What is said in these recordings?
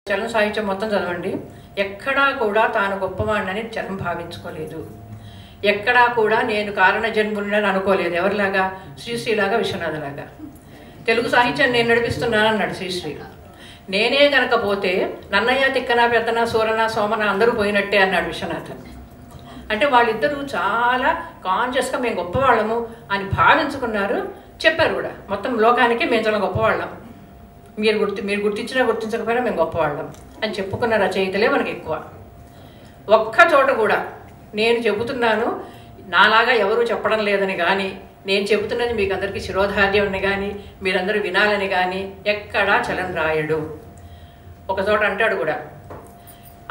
చలన సాహిత్యం మొత్తం చదవండి. ఎక్కడా కూడా తాను గొప్పవాడినని చలం భావించుకోలేదు. ఎక్కడా కూడా నేను కారణ జన్ములని అనుకోలేదు. ఎవరిలాగా? శ్రీశ్రీలాగా, విశ్వనాథలాగా. తెలుగు సాహిత్యాన్ని నేను నడిపిస్తున్నానన్నాడు శ్రీశ్రీ. నేనే కనుక పోతే నన్నయ్య, తిక్కన, పెద్దన, సూరన, సోమన అందరూ పోయినట్టే అన్నాడు విశ్వనాథ్. అంటే వాళ్ళిద్దరూ చాలా కాన్షియస్గా మేము గొప్పవాళ్ళము అని భావించుకున్నారు, చెప్పారు కూడా. మొత్తం లోకానికి మేము చాలా గొప్పవాళ్ళం, మీరు గుర్తించినా గుర్తించకపోయినా మేము గొప్పవాళ్ళం అని చెప్పుకున్న రచయితలే మనకి ఎక్కువ. ఒక్క చోట కూడా నేను చెబుతున్నాను నాలాగా ఎవరూ చెప్పడం లేదని కానీ, నేను చెబుతున్నది మీకు అందరికీ శిరోధార్యం అని కానీ, మీరందరూ వినాలని కానీ ఎక్కడా చలం రాయడు. ఒక చోట అంటాడు కూడా,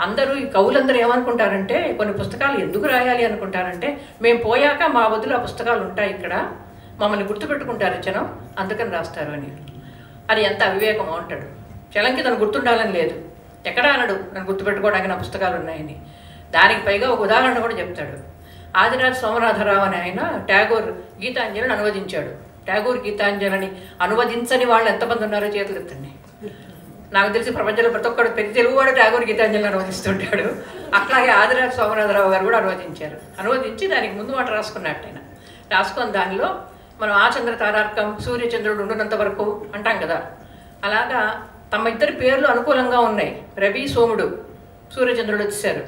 అందరూ ఈ కవులందరూ ఏమనుకుంటారంటే కొన్ని పుస్తకాలు ఎందుకు రాయాలి అనుకుంటారంటే, మేము పోయాక మా వదిలి ఆ పుస్తకాలు ఉంటాయి ఇక్కడ, మమ్మల్ని గుర్తుపెట్టుకుంటారు జనం, అందుకని రాస్తారు అని. అది ఎంత అవివేకమో అంటాడు. చలంకి తను గుర్తుండాలని లేదు, ఎక్కడా అనడు నన్ను గుర్తుపెట్టుకోవడానికి నా పుస్తకాలు ఉన్నాయని. దానికి పైగా ఒక ఉదాహరణ కూడా చెప్తాడు. ఆదిరాజ సోమనాథరావు అని ఆయన ట్యాగోర్ గీతాంజలిని అనువదించాడు. ట్యాగోర్ గీతాంజలిని అనువదించని వాళ్ళు ఎంతమంది ఉన్నారో చేతులు ఎత్తండి. నాకు తెలిసి ప్రపంచంలో ప్రతి ఒక్కడు ప్రతి తెలుగువాడు ట్యాగోర్ గీతాంజలిని అనువదిస్తుంటాడు. అట్లాగే ఆదిరాజ సోమనాథరావు గారు కూడా అనువదించారు. అనువదించి దానికి ముందు మాట రాసుకున్నట్టు ఆయన రాసుకొని దానిలో మనం ఆచంద్ర తారార్కం, సూర్యచంద్రుడు ఉండునంత వరకు అంటాం కదా, అలాగా తమ ఇద్దరి పేర్లు అనుకూలంగా ఉన్నాయి. రవి, సోముడు, సూర్యచంద్రుడు వచ్చేసారు.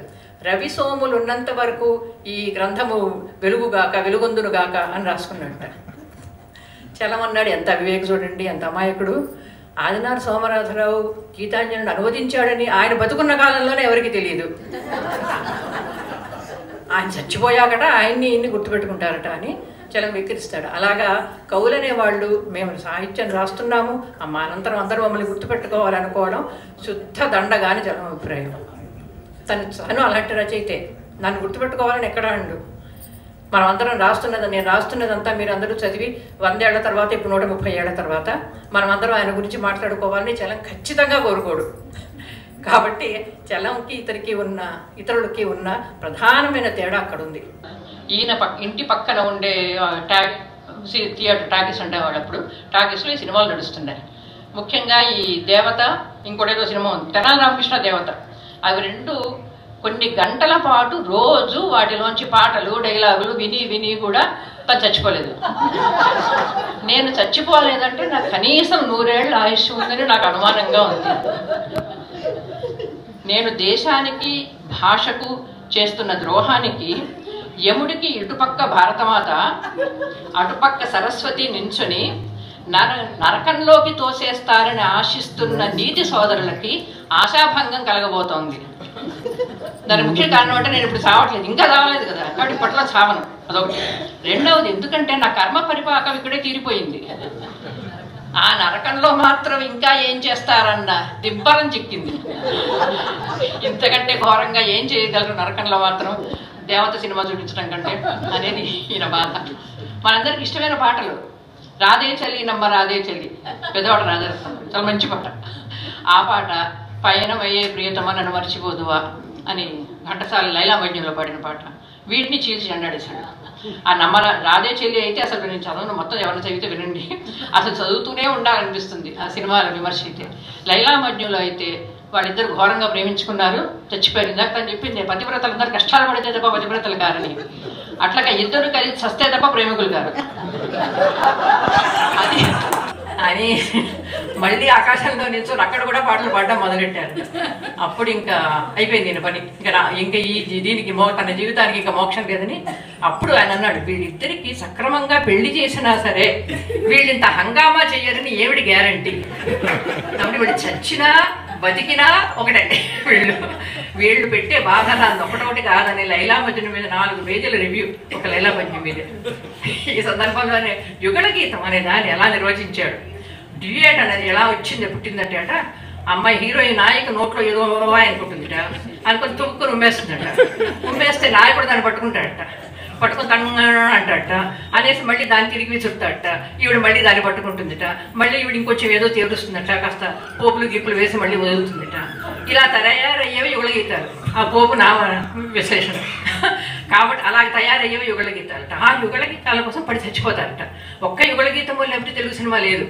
రవి, సోములు ఉన్నంత వరకు ఈ గ్రంథము వెలుగుగాక, వెలుగొందునుగాక అని రాసుకున్నట్ట. చలమన్నాడు. ఎంత అవివేక చూడండి, ఎంత అమాయకుడు. ఆదినాథ సోమనాథరావు గీతాంజలిని అనువదించాడని ఆయన బతుకున్న కాలంలోనే ఎవరికి తెలియదు. ఆయన చచ్చిపోయాకట ఆయన్ని ఇన్ని గుర్తుపెట్టుకుంటారట అని చలం వికరిస్తాడు. అలాగా కవులనే వాళ్ళు మేము సాహిత్యం రాస్తున్నాము, అనంతరం అందరూ మమ్మల్ని గుర్తుపెట్టుకోవాలనుకోవడం శుద్ధ దండగాని చలం అభిప్రాయం. తను అలాంటి రచయితే. నన్ను గుర్తుపెట్టుకోవాలని ఎక్కడ అండు. మనం అందరం నేను రాస్తున్నదంతా మీరు అందరూ చదివి 100 ఏళ్ల తర్వాత, ఇప్పుడు 130 ఏళ్ల తర్వాత మనం అందరం ఆయన గురించి మాట్లాడుకోవాలని చలం ఖచ్చితంగా కోరుకోడు. కాబట్టి చలంకి ఇతరులకి ఉన్న ప్రధానమైన తేడా అక్కడ ఉంది. ఈయన ఇంటి పక్కన ఉండే థియేటర్ టాకీస్ ఉండేవాడు. అప్పుడు టాకీస్లో ఈ సినిమాలు నడుస్తున్నాయి. ముఖ్యంగా ఈ దేవత, ఇంకోటేదో సినిమా ఉంది, తెనాలి రామకృష్ణ దేవత. అవి రెండు కొన్ని గంటల పాటు రోజు వాటిలోంచి పాటలు, డైలాగులు విని కూడా తను చచ్చిపోలేదు. నేను చచ్చిపోలేదంటే నాకు కనీసం 100 ఏళ్ళ ఆయుష్ ఉందని నాకు అనుమానంగా ఉంది. నేను దేశానికి, భాషకు చేస్తున్న ద్రోహానికి యముడికి ఇటుపక్క భారతమాత, అటుపక్క సరస్వతి నించుని నరకంలోకి తోసేస్తారని ఆశిస్తున్న నీతి సోదరులకి ఆశాభంగం కలగబోతోంది. దాని ముఖ్య కారణం అంటే నేను ఇప్పుడు చావట్లేదు, ఇంకా చావలేదు కదా, కాబట్టి ఇప్పట్లో చావను. అదొకటి. రెండవది, ఎందుకంటే నా కర్మ పరిపాకం ఇక్కడే తీరిపోయింది. ఆ నరకంలో మాత్రం ఇంకా ఏం చేస్తారన్న దిబ్బరం చిక్కింది. ఇంతకంటే ఘోరంగా ఏం చేయగలరు నరకంలో మాత్రం దేవత సినిమా చూపించడం కంటే అనేది ఈయన బాధ. మనందరికి ఇష్టమైన పాటలు, రాధే చల్లి నమ్మ రాధే చల్లి, పెద్దవాడు రాజరత్నం, చాలా మంచి పాట. ఆ పాట పయనమయ్యే ప్రియతమ నన్ను మర్చిపోదువా అని ఘంటసాల లైలామజ్ఞంలో పాడిన పాట. వీటిని చీల్చి ఎండాడేశాడు. ఆ రాధే చెల్లి అయితే అసలు నేను చదవను, మొత్తం ఎవరిని చదివితే వినండి, అసలు చదువుతూనే ఉండాలనిపిస్తుంది ఆ సినిమాల విమర్శ అయితే. లైలామజ్ఞంలో అయితే వాళ్ళిద్దరు ఘోరంగా ప్రేమించుకున్నారు, చచ్చిపోయారు. ఇందాక తను చెప్పింది పతివ్రతలందరూ కష్టాలు పడితే తప్ప పతివ్రతలు కారని. అట్లాగా ఇద్దరు కలిసి చస్తే తప్ప ప్రేమికులు కారు అని మళ్ళీ ఆకాశంలో నిల్చొని అక్కడ కూడా పాటలు పాడడం మొదలెట్టారు. అప్పుడు ఇంకా అయిపోయింది ఈయన పని. ఇంకా దీనికి తన జీవితానికి ఇంకా మోక్షం లేదని అప్పుడు ఆయన అన్నాడు, వీళ్ళిద్దరికి సక్రమంగా పెళ్లి చేసినా సరే వీళ్ళింత హంగామా చెయ్యరని ఏమిటి గ్యారంటీ. కాబట్టి వీళ్ళు చచ్చినా బతికినా ఒకటే. వీళ్ళు పెట్టే బాధ నాది ఒకటొకటి కాదని లైలా మజ్ను మీద 4 పేజీల రివ్యూ ఒక లైలా మజ్ను మీద. ఈ సందర్భంలోనే యుగళ గీతం అనే దాన్ని ఎలా నిర్వచించాడు. డ్యూయట్ అనేది ఎలా పుట్టిందంటే అట, అమ్మాయి హీరోయిన్ నాయక నోట్లో ఏదో అనుకుంటుందిట, అనుకుని తుక్కుని ఉమ్మేస్తుందట. ఉమ్మేస్తే నాయకుడు దాన్ని పట్టుకుంటాడట, పట్టుకుని అంటాడట అనేసి మళ్ళీ దాన్ని తిరిగి విసురుతాడట. ఈవిడ మళ్ళీ దాన్ని పట్టుకుంటుందిట, మళ్ళీ ఈవిడ ఇంకొంచెం ఏదో తీరుస్తుందట, కాస్త పోపులు గిప్పులు వేసి మళ్ళీ వదులుతుందిట. ఇలా తయారయ్యేవి యుగళ గీతాలు. ఆ పోపు నా విశ్లేషణ. కాబట్టి అలా తయారయ్యేవి యుగళ గీతాలట. ఆ యుగళ గీతాల కోసం పడి చచ్చిపోతారట. ఒక్క యుగళ గీతం లేకపోతే తెలుగు సినిమా లేదు.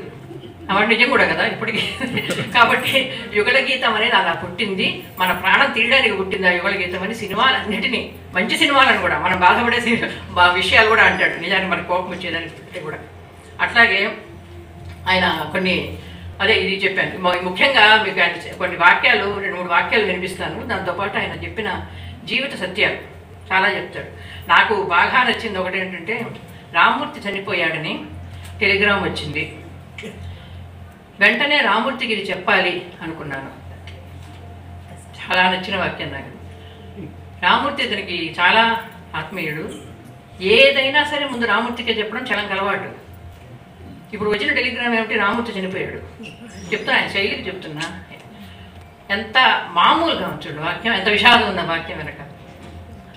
వాడు నిజం కూడా కదా ఇప్పటికీ. కాబట్టి యుగళ గీతం అనేది అలా పుట్టింది, మన ప్రాణం తీయడానికి పుట్టింది ఆ యుగళ గీతం అని. సినిమాలన్నిటినీ, మంచి సినిమాలను కూడా, మనం బాధపడే విషయాలు కూడా అంటాడు, నిజానికి మనకు కోపం వచ్చేదానికి కూడా. అట్లాగే ఆయన కొన్ని, అదే ఇది చెప్పాను ముఖ్యంగా మీకు, ఆయన కొన్ని వాక్యాలు, 2-3 వాక్యాలు వినిపిస్తాను. దాంతోపాటు ఆయన చెప్పిన జీవిత సత్యాలు చాలా చెప్తాడు. నాకు బాగా నచ్చింది ఒకటి ఏంటంటే, రామ్మూర్తి చనిపోయాడని టెలిగ్రామ్ వచ్చింది, వెంటనే రామ్మూర్తికి ఇది చెప్పాలి అనుకున్నాను. చాలా నచ్చిన వాక్యం నాకు. రామ్మూర్తి ఇతనికి చాలా ఆత్మీయుడు, ఏదైనా సరే ముందు రామ్మూర్తికే చెప్పడం చలంకి అలవాటు. ఇప్పుడు వచ్చిన టెలిగ్రామ్ ఏమిటి, రామ్మూర్తి చనిపోయాడు చెప్తున్నా, ఆయన శైలికి చెప్తున్నా. ఎంత మామూలుగా ఉంచుడు వాక్యం, ఎంత విషాదం ఉన్న వాక్యం వెనక.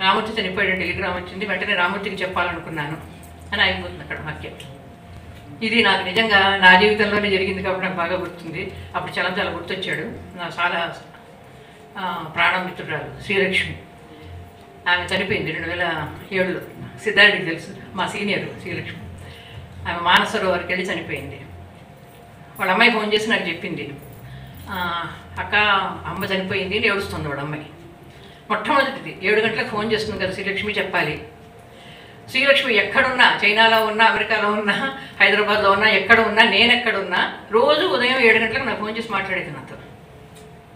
రామ్మూర్తి చనిపోయాడు, టెలిగ్రామ్ వచ్చింది, వెంటనే రామ్మూర్తికి చెప్పాలనుకున్నాను అని అయిపోతుంది అక్కడ వాక్యం. ఇది నాకు నిజంగా నా జీవితంలోనే జరిగింది కాబట్టి నాకు బాగా గుర్తుంది. అప్పుడు చాలా గుర్తొచ్చాడు. నా చాలా ప్రాణమిత్రురాలు శ్రీలక్ష్మి, ఆమె చనిపోయింది 2007లో. సిద్ధార్థికి తెలుసు, మా సీనియర్ శ్రీలక్ష్మి. ఆమె మానసరోవర్కి వెళ్ళి చనిపోయింది. వాళ్ళ అమ్మాయి ఫోన్ చేసి నాకు చెప్పింది, అక్క అమ్మ చనిపోయింది అని ఏడుస్తుంది వాళ్ళ అమ్మాయి. మొట్టమొదటిది 7 గంటలకు ఫోన్ చేస్తుంది కదా శ్రీలక్ష్మి, చెప్పాలి. శ్రీలక్ష్మి ఎక్కడున్నా, చైనాలో ఉన్నా, అమెరికాలో ఉన్నా, హైదరాబాద్లో ఉన్నా, ఎక్కడ ఉన్నా, నేను ఎక్కడున్నా, రోజు ఉదయం 7 గంటలకు నాకు ఫోన్ చేసి మాట్లాడేది నాతో.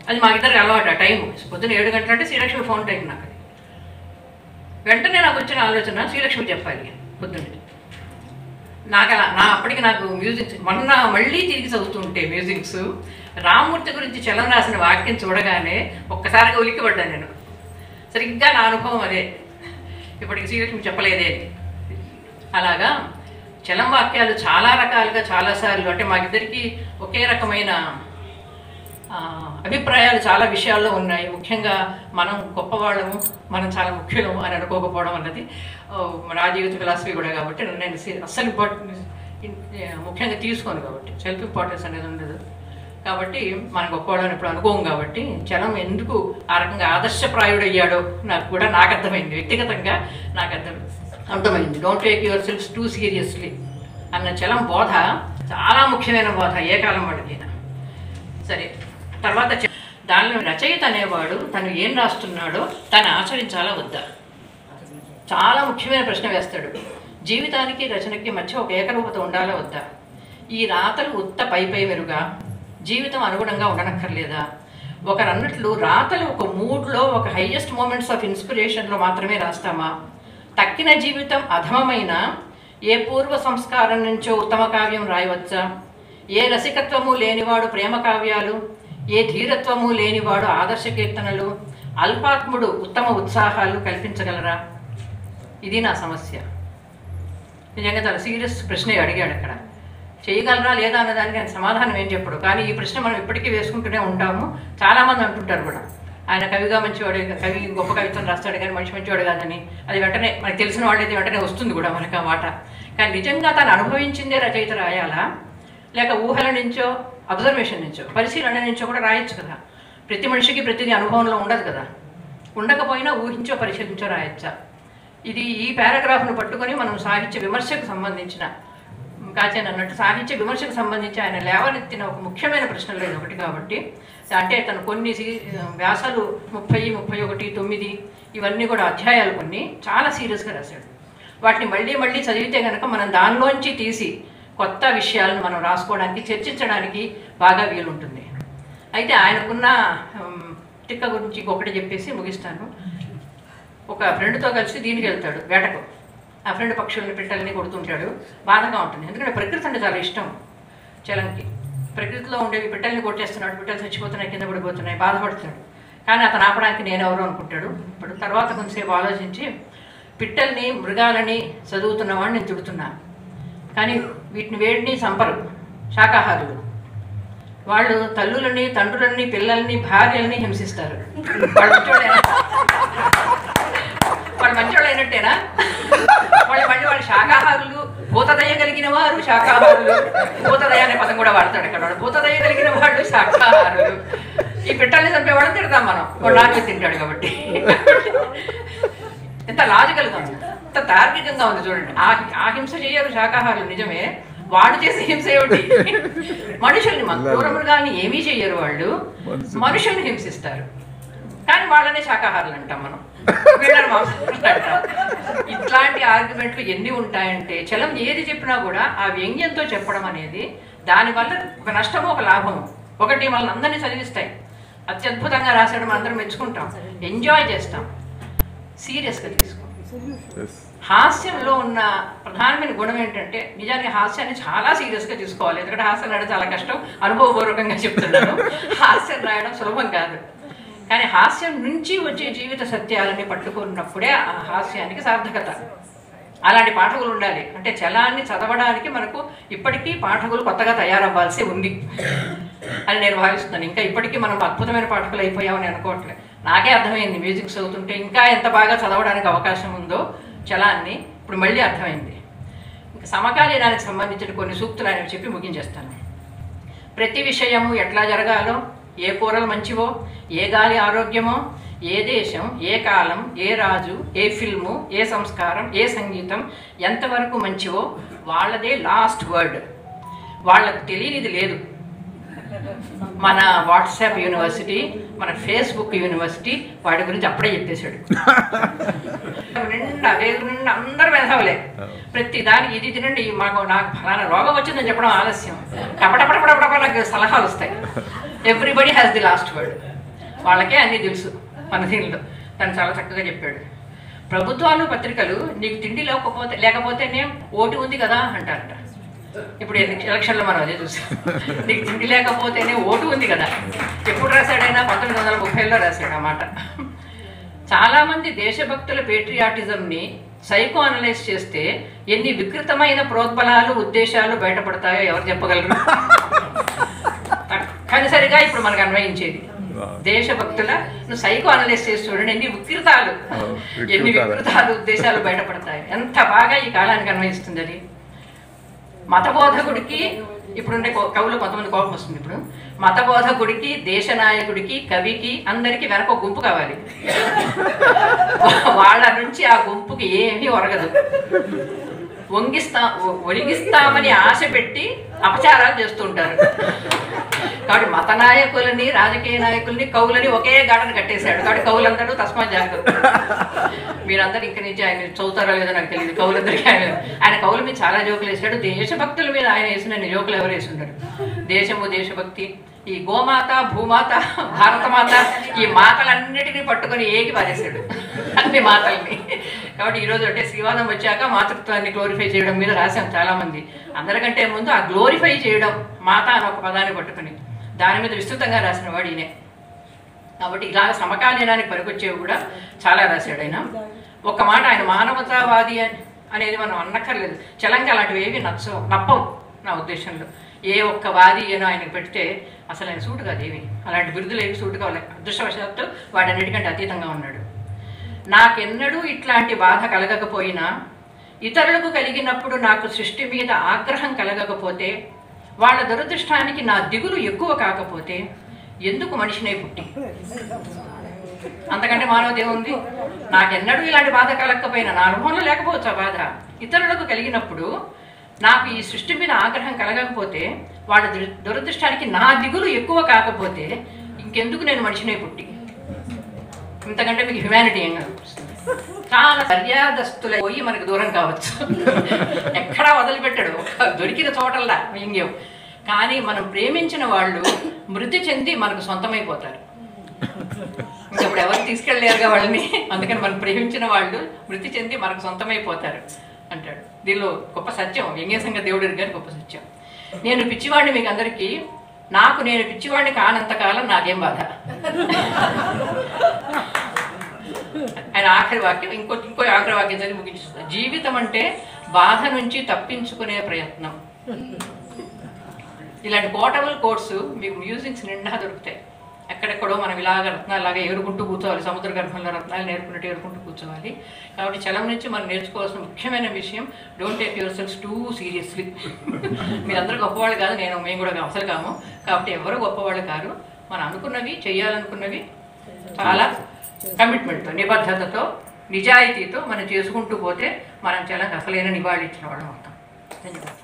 అది మా ఇద్దరికి అలవాటు. ఆ టైం పొద్దున్న 7 గంటలు అంటే శ్రీలక్ష్మి ఫోన్ టైం నాకు. అది వెంటనే నాకు వచ్చిన ఆలోచన, శ్రీలక్ష్మి చెప్పాలి పొద్దున్నే. నాకు అప్పటికి నాకు మ్యూజిక్స్ మొన్న మళ్ళీ తిరిగి చదువుతుంటే మ్యూజిక్స్, రామ్మూర్తి గురించి చలం రాసిన వాక్యం చూడగానే ఒక్కసారిగా ఉలిక్కిపడ్డాను నేను. సరిగ్గా నా అనుభవం అదే, ఇప్పటికి శ్రీలక్ష్మి చెప్పలేదే. అలాగా చలం వాక్యాలు చాలా రకాలుగా చాలాసార్లు, అంటే మాకిద్దరికి ఒకే రకమైన అభిప్రాయాలు చాలా విషయాల్లో ఉన్నాయి. ముఖ్యంగా మనం గొప్పవాళ్ళము, మనం చాలా ముఖ్యులము అని అనుకోకపోవడం అన్నది నా జీవిత ఫిలాసఫీ కూడా. కాబట్టి నేను అస్సలు ముఖ్యంగా తీసుకోను, కాబట్టి సెల్ఫ్ ఇంపార్టెన్స్ అనేది ఉండదు. కాబట్టి మనం గొప్పవాళ్ళని ఇప్పుడు అనుకోము. కాబట్టి చలం ఎందుకు ఆ రకంగా ఆదర్శప్రాయుడయ్యాడో నాకు అర్థమైంది, వ్యక్తిగతంగా నాకు అర్థమైంది. Don't take your self two seriously అన్న చలం బోధ చాలా ముఖ్యమైన బోధ, ఏ కాలం వాడికైనా సరే. తర్వాత దానిలో రచయిత అనేవాడు తను ఏం రాస్తున్నాడో తను ఆచరించాలా వద్దా, చాలా ముఖ్యమైన ప్రశ్న వేస్తాడు. జీవితానికి రచనకి మధ్య ఒక ఏకరూపత ఉండాలా వద్దా, ఈ రాతలు ఉత్త పై మెరుగా, జీవితం అనుగుణంగా ఉండనక్కర్లేదా, ఒకరు అన్నట్లు రాతలు ఒక మూడ్లో, ఒక హైయెస్ట్ మూమెంట్స్ ఆఫ్ ఇన్స్పిరేషన్లో మాత్రమే రాస్తామా, తక్కిన జీవితం అధమమైన ఏ పూర్వ సంస్కారం నుంచో ఉత్తమ కావ్యం రాయవచ్చా, ఏ రసికత్వము లేనివాడు ప్రేమ కావ్యాలు, ఏ ధీరత్వము లేనివాడు ఆదర్శ కీర్తనలు, అల్పాత్ముడు ఉత్తమ ఉత్సాహాలు కల్పించగలరా? ఇది నా సమస్య. నిజంగా చాలా సీరియస్ ప్రశ్న అడిగాడు అక్కడ. చేయగలరా లేదా అన్నదానికి ఆయన సమాధానం ఏం చెప్పడు. కానీ ఈ ప్రశ్న మనం ఇప్పటికీ వేసుకుంటూనే ఉంటాము. చాలామంది అంటుంటారు కూడా, ఆయన కవిగా మంచివాడే, కవి గొప్ప కవిత్వం రాస్తాడు కానీ మంచివాడు కాదని. అది వెంటనే మనకు తెలిసిన వాళ్ళైతే వెంటనే వస్తుంది కూడా మనకు ఆ మాట. కానీ నిజంగా తను అనుభవించిందే రచయిత రాయాలా, లేక ఊహల నుంచో, అబ్జర్వేషన్ నుంచో, పరిశీలన నుంచో కూడా రాయొచ్చు కదా. ప్రతి మనిషికి ప్రతిదీ అనుభవంలో ఉండదు కదా. ఉండకపోయినా ఊహించో పరిశీలించో రాయొచ్చా? ఇది ఈ పారాగ్రాఫ్ను పట్టుకొని మనం సాహిత్య విమర్శకు సంబంధించిన, కాచేన్ అన్నట్టు సాహిత్య విమర్శకు సంబంధించి ఆయన లేవనెత్తిన ఒక ముఖ్యమైన ప్రశ్నలు ఇది ఒకటి. కాబట్టి అంటే తను కొన్ని వ్యాసాలు 30, 31, 9 ఇవన్నీ కూడా అధ్యాయాలు కొన్ని చాలా సీరియస్గా రాశాడు. వాటిని మళ్ళీ మళ్ళీ చదివితే కనుక మనం దానిలోంచి తీసి కొత్త విషయాలను మనం రాసుకోవడానికి, చర్చించడానికి బాగా వీలుంటుంది. అయితే ఆయనకున్న తిక్క గురించి ఒకటి చెప్పేసి ముగిస్తాను. ఒక ఫ్రెండ్తో కలిసి దీనికి వెళ్తాడు, వేటకు. ఆ ఫ్రెండ్ పక్షుల్ని, పిట్టల్ని కొడుతుంటాడు. బాధగా ఉంటుంది, ఎందుకంటే ప్రకృతి అంటే చాలా ఇష్టం చలంకి. ప్రకృతిలో ఉండేవి పిట్టల్ని కొట్టేస్తున్నాడు, పిట్టలు చచ్చిపోతున్నాయి, కింద పడిపోతున్నాయి, బాధపడుతున్నాడు. కానీ అతను ఆపడానికి నేనెవరు అనుకుంటాడు. ఇప్పుడు తర్వాత కొంతసేపు ఆలోచించి, పిట్టల్ని, మృగాలని చదువుతున్నవాడిని నేను తిడుతున్నా, కానీ వీటిని వేడిని సంపరు, శాకాహారులు. వాళ్ళు తల్లులని, తండ్రులని, పిల్లల్ని, భార్యల్ని హింసిస్తారు. వాళ్ళు మంచోళ్ళు అయినట్టేనా? వాళ్ళు శాకాహారులు, భూతదయ కలిగిన వారు శాకాహారులు. భూతదయ అనే పదం కూడా వాడతాడు ఇక్కడ. వాడు భూతదయ కలిగిన వాళ్ళు శాకాహారులు. ఈ పిట్టల్ని చంపేవాళ్ళని తిడతాం మనం, వాడు నాకే తింటాడు కాబట్టి. ఎంత లాజికల్గా ఉంది, ఎంత తార్కికంగా ఉంది చూడండి. ఆ హింస చేయరు శాకాహారులు నిజమే, వాడు చేసే హింస ఏమిటి? మనుషుల్ని క్రూరమృగాల్ని ఏమీ చెయ్యరు వాళ్ళు, మనుషుల్ని హింసిస్తారు. కానీ వాళ్ళనే శాకాహారులు అంటాం మనం, వీళ్ళని మాంసాహారులు అంటాం. ఇట్లాంటి ఆర్గ్యుమెంట్లు ఎన్ని ఉంటాయంటే చలం ఏది చెప్పినా కూడా ఆ వ్యంగ్యంతో చెప్పడం అనేది దానివల్ల ఒక నష్టము ఒక లాభము. ఒకటి వాళ్ళని అందరినీ చదివిస్తాయి, అత్యద్భుతంగా రాసేయడం అందరం మెచ్చుకుంటాం, ఎంజాయ్ చేస్తాం, సీరియస్గా తీసుకోం. హాస్యంలో ఉన్న ప్రధానమైన గుణం ఏంటంటే నిజానికి హాస్యాన్ని చాలా సీరియస్గా తీసుకోవాలి. ఎందుకంటే హాస్యం రాయడం చాలా కష్టం, అనుభవపూర్వకంగా చెప్తున్నాను. హాస్యం రాయడం సులభం కాదు. కానీ హాస్యం నుంచి వచ్చే జీవిత సత్యాలని పట్టుకున్నప్పుడే ఆ హాస్యానికి సార్థకత. అలాంటి పాఠకులు ఉండాలి. అంటే చలాన్ని చదవడానికి మనకు ఇప్పటికీ పాఠకులు కొత్తగా తయారవ్వాల్సి ఉంది అని నేను భావిస్తున్నాను. ఇంకా ఇప్పటికీ మనం అద్భుతమైన పాఠకులు అయిపోయామని అనుకోవట్లేదు. నాకే అర్థమైంది మ్యూజిక్ చదువుతుంటే ఇంకా ఎంత బాగా చదవడానికి అవకాశం ఉందో చలాన్ని ఇప్పుడు మళ్ళీ అర్థమైంది. ఇంకా సమకాలీనానికి సంబంధించిన కొన్ని సూక్తులు ఆయన చెప్పి ముగించేస్తాను. ప్రతి విషయము ఎట్లా జరగాలో, ఏ కూరలు మంచివో, ఏ గాలి ఆరోగ్యమో, ఏ దేశం, ఏ కాలం, ఏ రాజు, ఏ ఫిల్ము, ఏ సంస్కారం, ఏ సంగీతం ఎంతవరకు మంచివో వాళ్ళదే లాస్ట్ వర్డ్. వాళ్ళకు తెలియనిది లేదు. మన వాట్సాప్ యూనివర్సిటీ, మన ఫేస్బుక్ యూనివర్సిటీ వాటి గురించి అప్పుడే చెప్పేశాడు. నిండా నిండా అందరూ మెదవలే. ప్రతి దానికి ఇది తినండి, నాకు ఫలానా రోగం వచ్చిందని చెప్పడం ఆలస్యం. కపటపడపడపడ నాకు సలహాలు వస్తాయి. Everybody has the last word. వాళ్ళకే అన్నీ తెలుసు. మన దీనిలో తను చాలా చక్కగా చెప్పాడు. ప్రభుత్వాలు పత్రికలు నీకు తిండి లేకపోతేనే ఓటు ఉంది కదా అంటారట. ఇప్పుడు ఎలక్షన్లో మనం అదే చూసాం. నీకు తిండి లేకపోతేనే ఓటు ఉంది కదా. ఎప్పుడు రాశాడైనా 1930లో రాశాడు అన్నమాట. చాలామంది దేశభక్తుల పేట్రియాటిజంని సైకో అనలైజ్ చేస్తే ఎన్ని వికృతమైన ప్రోద్బలాలు ఉద్దేశాలు బయటపడతాయో ఎవరు చెప్పగలరు? తప్పనిసరిగా ఇప్పుడు మనకు అన్వయించేది దేశభక్తుల సైకో అనలైజ్ చేసి చూడండి, ఎన్ని వికృతాలు ఉద్దేశాలు బయటపడతాయి. ఎంత బాగా ఈ కాలానికి అన్వయిస్తుంది అది. మతబోధకుడికి ఇప్పుడుండే కవులు కొంతమంది కోపం వస్తుంది. ఇప్పుడు మతబోధకుడికి, దేశ నాయకుడికి, కవికి అందరికీ వెనక ఒక గుంపు కావాలి. వాళ్ళ నుంచి ఆ గుంపుకి ఏమీ ఒరగదు. ఒలిగిస్తామని ఆశ పెట్టి అపచారాలు చేస్తుంటారు. కాబట్టి మత నాయకులని, రాజకీయ నాయకుల్ని, కవులని ఒకే గాడను కట్టేశాడు. కాబట్టి కవులందరూ తస్మా జాగ్రత్త. మీరందరూ ఇంక నుంచి ఆయన చదువుతారో లేదో నాకు తెలియదు. కవులందరికీ ఆయన కవుల మీద చాలా జోకులు వేసాడు. దేశభక్తుల మీద ఆయన వేసిన జోకులు ఎవరు వేసి ఉండరు. దేశము, దేశభక్తి, ఈ గోమాత, భూమాత, భారతమాత, ఈ మాతలన్నిటినీ పట్టుకొని ఏకి పారేశాడు అన్ని మాతల్ని. కాబట్టి ఈరోజు అంటే శ్రీవాదం వచ్చాక మాతృత్వాన్ని గ్లోరిఫై చేయడం మీద రాశాం చాలామంది. అందరికంటే ముందు ఆ గ్లోరిఫై చేయడం, మాత అని ఒక పదాన్ని పట్టుకుని దాని మీద విస్తృతంగా రాసిన వాడు ఈయనే. కాబట్టి ఇలాగ సమకాలీనానికి పనికొచ్చేవి కూడా చాలా రాశాడు ఆయన. ఒక మాట, ఆయన మానవతావాది అనేది మనం అన్నక్కర్లేదు. చలంగా అలాంటివి ఏవి నప్పవు నా ఉద్దేశంలో. ఏ ఒక్క వాది ఏనో ఆయనకు పెడితే అసలు ఆయన సూటు కాదు ఏమి, అలాంటి బిరుదులు ఏవి సూటు కావాలి. అదృష్టవశాత్తు వాడన్నిటికంటే అతీతంగా ఉన్నాడు. నాకెన్నడూ ఇట్లాంటి బాధ కలగకపోయినా ఇతరులకు కలిగినప్పుడు నాకు సృష్టి మీద ఆగ్రహం కలగకపోతే, వాళ్ళ దురదృష్టానికి నా దిగులు ఎక్కువ కాకపోతే ఎందుకు మనిషినే పుట్టి? అంతకంటే మానవత ఏముంది? నాకెన్నడూ ఇలాంటి బాధ కలగకపోయినా, నా అనుభవంలో లేకపోవచ్చు ఆ బాధ, ఇతరులకు కలిగినప్పుడు నాకు ఈ సృష్టి మీద ఆగ్రహం కలగకపోతే, వాళ్ళ దురదృష్టానికి నా దిగులు ఎక్కువ కాకపోతే ఇంకెందుకు నేను మనిషినే పుట్టి? ఇంతకంటే మీకు హ్యుమానిటీ ఏం కనిపిస్తుంది? చాలా మర్యాదస్తులై పోయి మనకు దూరం కావచ్చు. ఎక్కడా వదిలిపెట్టాడు, దొరికిన చోటల్లా వ్యంగ్యం. కానీ మనం ప్రేమించిన వాళ్ళు మృతి చెంది మనకు సొంతమైపోతారు. ఇంకప్పుడు ఎవరు తీసుకెళ్ళలేరుగా వాళ్ళని. అందుకని మనం ప్రేమించిన వాళ్ళు మృతి చెంది మనకు సొంతమైపోతారు అంటాడు. దీనిలో గొప్ప సత్యం, వ్యంగ్యసంగ దేవుడి గారి గొప్ప సత్యం. నేను పిచ్చివాడిని మీకు అందరికీ, నాకు నేను పిచ్చివాడిని కానంతకాలం నాకేం బాధ. ఆయన ఆఖరి వాక్యం ఇంకో ఆఖరి వాక్యం చదివి ముగించుతుంది. జీవితం అంటే బాధ నుంచి తప్పించుకునే ప్రయత్నం. ఇలాంటి పోర్టబుల్ కోర్సు మీకు మ్యూజిక్స్ నిండా దొరుకుతాయి. ఎక్కడెక్కడో మనం ఇలాగ రత్నాలాగా ఏరుకుంటూ కూర్చోవాలి. సముద్ర గర్భంలో రత్నాలు నేర్పుకున్నట్టు ఏరుకుంటూ కూర్చోవాలి. కాబట్టి చలం నుంచి మనం నేర్చుకోవాల్సిన ముఖ్యమైన విషయం, don't take yourselves too seriously. మీరందరూ గొప్పవాళ్ళు కాదు, మేము కూడా అసలు కాము. కాబట్టి ఎవరు గొప్పవాళ్ళు కారు. మనం అనుకున్నవి, చేయాలనుకున్నవి చాలా కమిట్మెంట్తో, నిబద్ధతతో, నిజాయితీతో మనం చేసుకుంటూ పోతే మనం చాలా అసలైన నివాళి ఇచ్చిన వాళ్ళం అవుతాం. ధన్యవాదాలు.